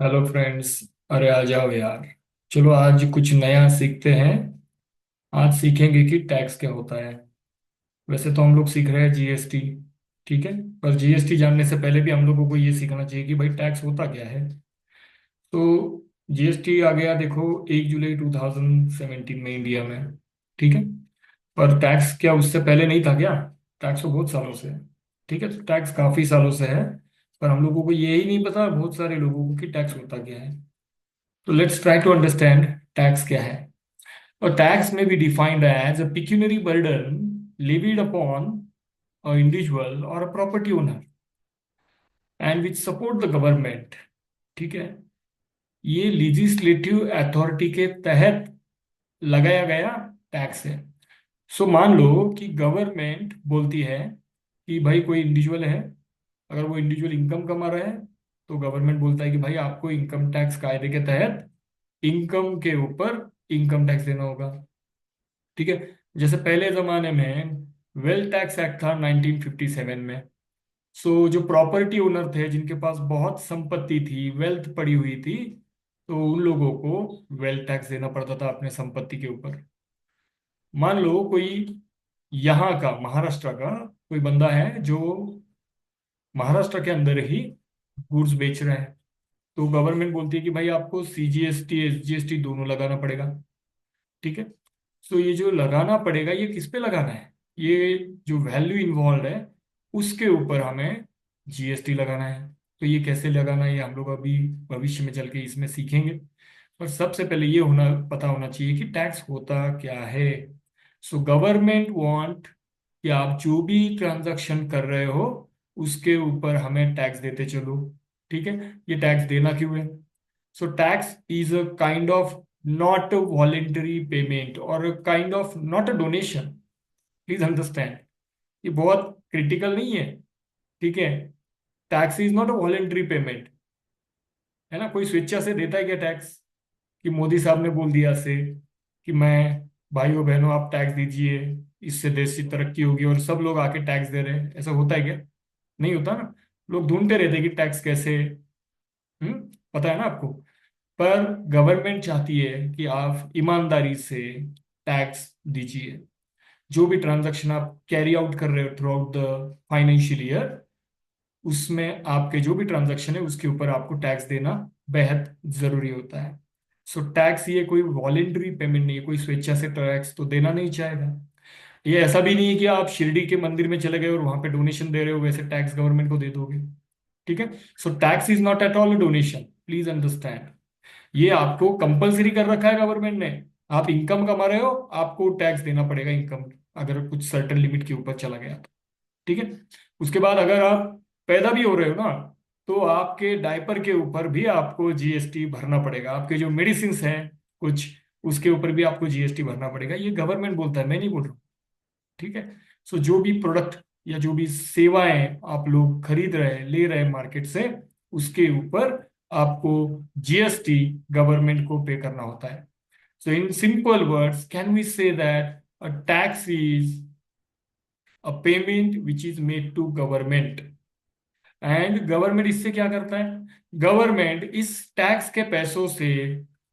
Hello friends. अरे आ जाओ यार। चलो आज कुछ नया सीखते हैं। आज सीखेंगे कि टैक्स क्या होता है। वैसे तो हम लोग सीख रहे हैं जीएसटी। ठीक है। पर जीएसटी जानने से पहले भी हम लोगों को ये सीखना चाहिए कि भाई टैक्स होता क्या है। तो जीएसटी आ गया देखो 1 जुलाई 2017 में इंडिया में। ठीक है। पर टैक्स क्या उससे पहले नहीं था क्या? टैक्स तो बहुत सालों से है। ठीक है, तो टैक्स काफी सालों से है। पर हम लोगों को ये ही नहीं पता बहुत सारे लोगों को कि टैक्स होता क्या है। तो let's try to understand tax क्या है। और टैक्स में be defined as a pecuniary burden levied upon a individual or a property owner and which support the government। ठीक है। ये लेजिस्लेटिव अथॉरिटी के तहत लगाया गया टैक्स है। सो मान लो कि गवर्नमेंट बोलती है कि भाई कोई इंडिविजुअल है, अगर वो इंडिविजुअल इनकम कमा रहा है तो गवर्नमेंट बोलता है कि भाई आपको इनकम टैक्स कायदे के तहत इनकम के ऊपर इनकम टैक्स देना होगा। ठीक है। जैसे पहले जमाने में वेल्थ टैक्स एक्ट था 1957 में। सो जो प्रॉपर्टी ओनर थे जिनके पास बहुत संपत्ति थी, वेल्थ पड़ी हुई थी, तो उन लोगों को वेल्थ टैक्स देना पड़ता था अपने संपत्ति के ऊपर। मान लो कोई यहाँ का महाराष्ट्र का कोई बंदा है जो महाराष्ट्र के अंदर ही गुड्स बेच रहा है, तो गवर्नमेंट बोलती है कि भाई आपको सीजीएसटी एसजीएसटी दोनों लगाना पड़ेगा। ठीक है। सो ये जो लगाना पड़ेगा ये किस पे लगाना है? ये जो वैल्यू इन्वॉल्व है उसके ऊपर हमें जीएसटी लगाना है। तो ये कैसे लगाना है ये हम लोग अभी भविष्य में चल के इसमें सीखेंगे। पर सबसे पहले ये होना पता होना चाहिए कि टैक्स होता क्या है। सो गवर्नमेंट वांट कि आप जो भी ट्रांजैक्शन कर रहे हो उसके ऊपर हमें टैक्स देते चलो। ठीक है। ये टैक्स देना क्यों है? So tax is a kind of not a voluntary payment or a kind of not a donation. Please understand. ये बहुत क्रिटिकल नहीं है। ठीक है। Tax is not a voluntary payment. है ना, कोई स्वेच्छा से देता है क्या टैक्स? कि मोदी साहब ने बोल दिया से कि मैं भाइयों बहनों आप टैक्स दीजिए, इससे देश की तरक्की होगी, और सब लोग आके टैक्स दे रहे हैं, ऐसा होता है क्या? नहीं होता ना। लोग ढूंढते रहते हैं कि टैक्स कैसे। पता है ना आपको। पर गवर्नमेंट चाहती है कि आप ईमानदारी से टैक्स दीजिए। जो भी ट्रांजैक्शन आप कैरी आउट कर रहे हो through out the financial year, उसमें आपके जो भी ट्रांजैक्शन है उसके ऊपर आपको टैक्स देना बेहद जरूरी होता है। सो टैक्स ये कोई वॉलेंटरी पेमेंट नहीं है, कोई स्वेच्छा से टैक्स तो देना नहीं चाहेगा। ये ऐसा भी नहीं है कि आप शिरडी के मंदिर में चले गए और वहां पे डोनेशन दे रहे हो वैसे टैक्स गवर्नमेंट को दे दोगे। ठीक है। So tax is not at all donation, please understand. ये आपको कंपलसरी कर रखा है गवर्नमेंट ने। आप इनकम कमा रहे हो, आपको टैक्स देना पड़ेगा इनकम, अगर कुछ सर्टेन लिमिट के ऊपर चला गया तो। ठीक है। उसके बाद अगर आप पैदा भी हो रहे हो ना, तो आपके डायपर के ऊपर भी आपको जीएसटी भरना पड़ेगा। आपके जो मेडिसिन हैं कुछ, उसके ऊपर भी आपको जीएसटी भरना पड़ेगा। ये गवर्नमेंट बोलता है, मैं नहीं बोल रहा हूँ। ठीक है। सो जो भी प्रोडक्ट या जो भी सेवाएं आप लोग खरीद रहे हैं ले रहे हैं मार्केट से, उसके ऊपर आपको जीएसटी गवर्नमेंट को पे करना होता है। So in simple words can we say that a tax is a payment which is made to government. And government इससे क्या करता है? गवर्नमेंट इस टैक्स के पैसों से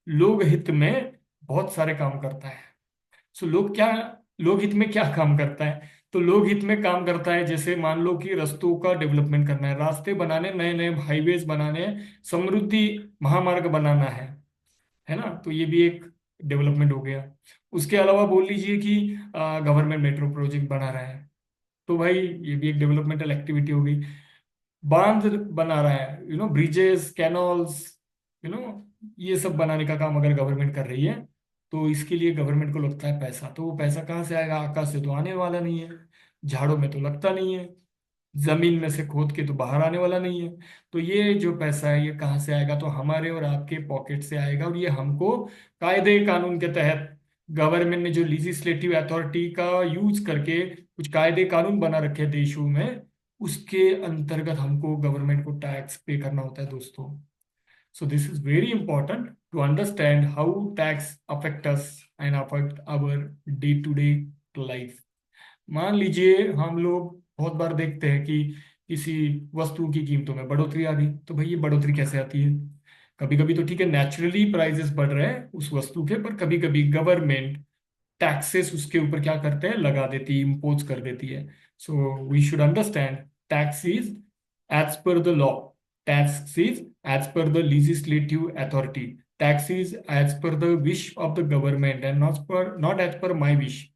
लोक हित में बहुत सारे काम करता है। सो लोक हित में क्या काम करता है? तो लोक हित में काम करता है, जैसे मान लो कि रास्तों का डेवलपमेंट करना है, रास्ते बनाने, नए नए हाईवेज बनाने हैं, समृद्धि महामार्ग बनाना है ना, तो ये भी एक डेवलपमेंट हो गया। उसके अलावा बोल लीजिए कि गवर्नमेंट मेट्रो प्रोजेक्ट बना रहा है, तो भाई ये भी एक डेवलपमेंटल एक्टिविटी हो गई। बांध बना रहा है, ब्रिजेस कैनॉल्स, यू नो ये सब बनाने का काम अगर गवर्नमेंट कर रही है, तो इसके लिए गवर्नमेंट को लगता है पैसा। तो वो पैसा कहाँ से आएगा? आकाश से तो आने वाला नहीं है, झाड़ों में तो लगता नहीं है, जमीन में से खोद के तो बाहर आने वाला नहीं है। तो ये जो पैसा है ये कहाँ से आएगा? तो हमारे और आपके पॉकेट से आएगा। और ये हमको कायदे कानून के तहत गवर्नमेंट ने जो लिजिस्लेटिव अथॉरिटी का यूज करके कुछ कायदे कानून बना रखे हैं देशों में, उसके अंतर्गत हमको गवर्नमेंट को टैक्स पे करना होता है दोस्तों। So this is very important to understand how tax affect us and affect our day to day life. मान लीजिए हम लोग बहुत बार देखते हैं कि किसी वस्तु की कीमतों में बढ़ोतरी आ गई, तो भाई ये बढ़ोतरी कैसे आती है? कभी कभी तो ठीक है, नेचुरली प्राइसेस बढ़ रहे हैं उस वस्तु के, पर कभी कभी गवर्नमेंट टैक्सेस उसके ऊपर क्या करते हैं, लगा देती है, इम्पोज कर देती है। So we should understand tax is as per the law, tax is as per the legislative authority, tax is as per the wish of the government and not as per my wish.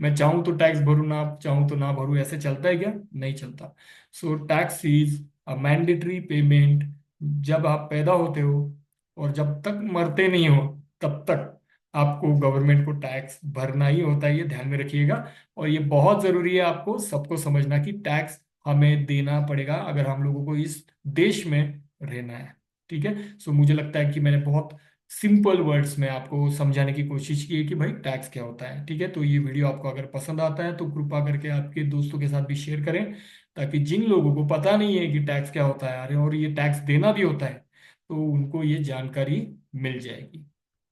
मैं चाहूं तो tax भरूं, ना चाहूं तो ना भरूं, ऐसे चलता है क्या? नहीं चलता। So tax is a mandatory payment. जब आप पैदा होते हो और जब तक मरते नहीं हो, तब तक आपको गवर्नमेंट को टैक्स भरना ही होता है, ये ध्यान में रखिएगा। और ये बहुत जरूरी है आपको सबको समझना कि टैक्स हमें देना पड़ेगा अगर हम लोगों को इस देश में रहना है। ठीक है, सो मुझे लगता है कि मैंने बहुत सिंपल वर्ड्स में आपको समझाने की कोशिश की है कि भाई टैक्स क्या होता है। ठीक है, तो ये वीडियो आपको अगर पसंद आता है तो कृपा करके आपके दोस्तों के साथ भी शेयर करें, ताकि जिन लोगों को पता नहीं है कि टैक्स क्या होता है, अरे और ये टैक्स देना भी होता है, तो उनको ये जानकारी मिल जाएगी।